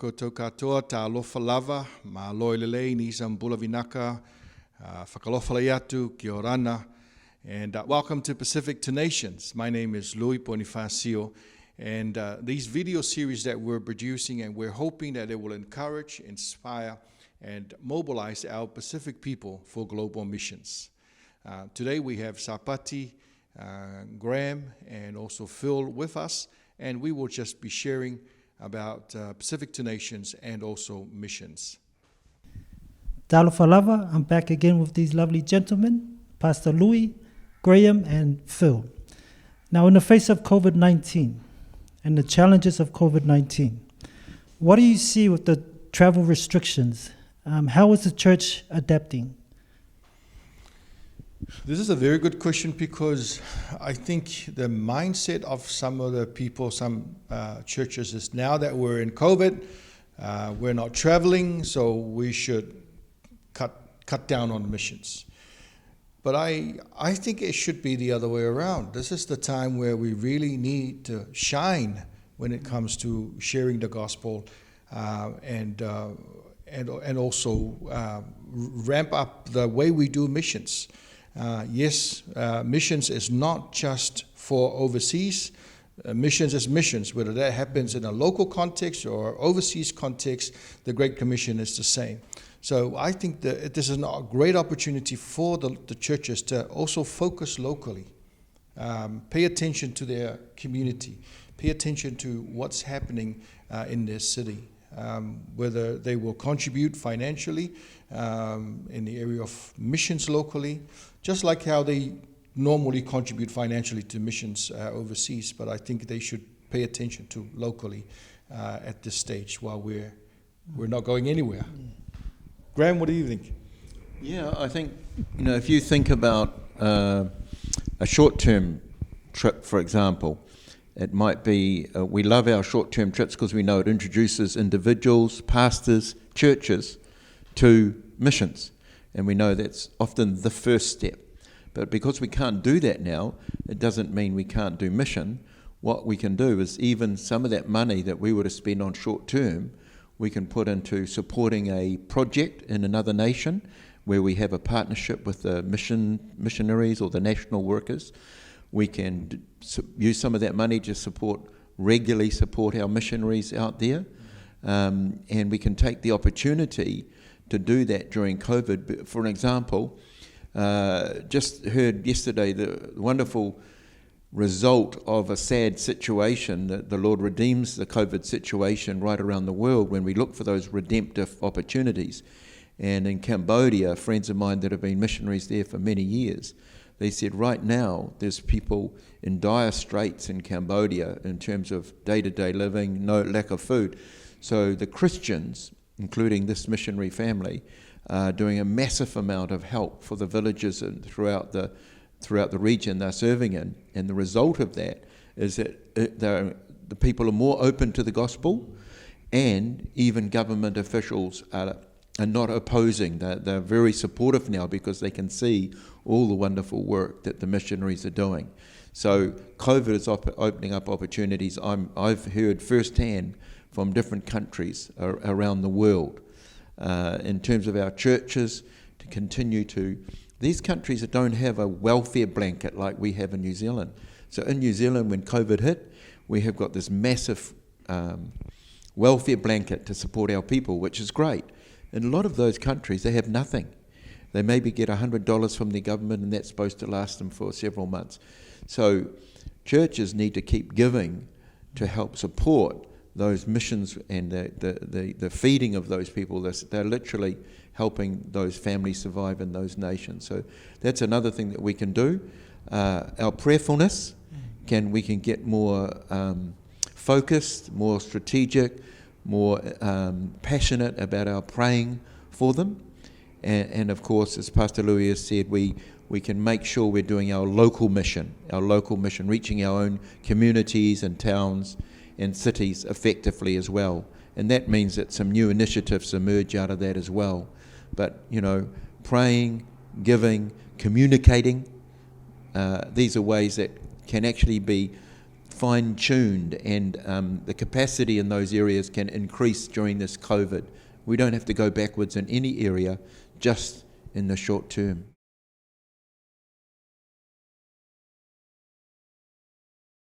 koutou katoa, tā alofa lava, ma loi lelei ni sa mbula vinaka, whakalofa lai atu, ki orana, and welcome to Pacific to Nations. My name is Louis Bonifacio, and these video series that we're producing, and we're hoping that it will encourage, inspire, and mobilize our Pacific people for global missions. Today we have Sapati, Graham, and also Phil with us, and we will just be sharing about Pacific to Nations and also missions. Talofa lava, I'm back again with these lovely gentlemen, Pastor Louis, Graham, and Phil. Now, in the face of COVID-19 and the challenges of COVID-19, what do you see with the travel restrictions? How is the church adapting? This is a very good question, because I think the mindset of some of the people, some churches, is now that we're in COVID, we're not traveling, so we should cut down on missions. But I think it should be the other way around. This is the time where we really need to shine when it comes to sharing the gospel, and also ramp up the way we do missions. Yes, missions is not just for overseas. Missions is missions, whether that happens in a local context or overseas context. The Great Commission is the same. So I think that this is a great opportunity for the churches to also focus locally, pay attention to their community, pay attention to what's happening in their city, whether they will contribute financially in the area of missions locally, just like how they normally contribute financially to missions overseas. But I think they should pay attention to locally at this stage while we're not going anywhere. Graham, what do you think? Yeah, I think, if you think about a short-term trip, for example, it might be, we love our short-term trips because we know it introduces individuals, pastors, churches to missions. And we know that's often the first step. But because we can't do that now, it doesn't mean we can't do mission. What we can do is even some of that money that we were to spend on short-term, we can put into supporting a project in another nation where we have a partnership with the missionaries or the national workers. We can use some of that money to regularly support our missionaries out there. And we can take the opportunity to do that during COVID. For an example, just heard yesterday the wonderful result of a sad situation, that the Lord redeems the COVID situation right around the world when we look for those redemptive opportunities. And in Cambodia, friends of mine that have been missionaries there for many years, they said right now there's people in dire straits in Cambodia in terms of day-to-day living, no lack of food. So the Christians, including this missionary family, are doing a massive amount of help for the villages and throughout the region they're serving in. And the result of that is that the people are more open to the gospel, and even government officials are not opposing. They're very supportive now because they can see all the wonderful work that the missionaries are doing. So COVID is opening up opportunities. I've heard firsthand from different countries around the world in terms of our churches to continue to. These countries that don't have a welfare blanket like we have in New Zealand. So in New Zealand, when COVID hit, we have got this massive welfare blanket to support our people, which is great. In a lot of those countries, they have nothing. They maybe get $100 from the government, and that's supposed to last them for several months. So churches need to keep giving to help support those missions and the feeding of those people. They're literally helping those families survive in those nations. So that's another thing that we can do. Our prayerfulness, we can get more focused, more strategic, more passionate about our praying for them. And of course, as Pastor Louis has said, we can make sure we're doing our local mission, reaching our own communities and towns and cities effectively as well. And that means that some new initiatives emerge out of that as well. But, praying, giving, communicating, these are ways that can actually be fine-tuned, and the capacity in those areas can increase during this COVID. We don't have to go backwards in any area, just in the short term.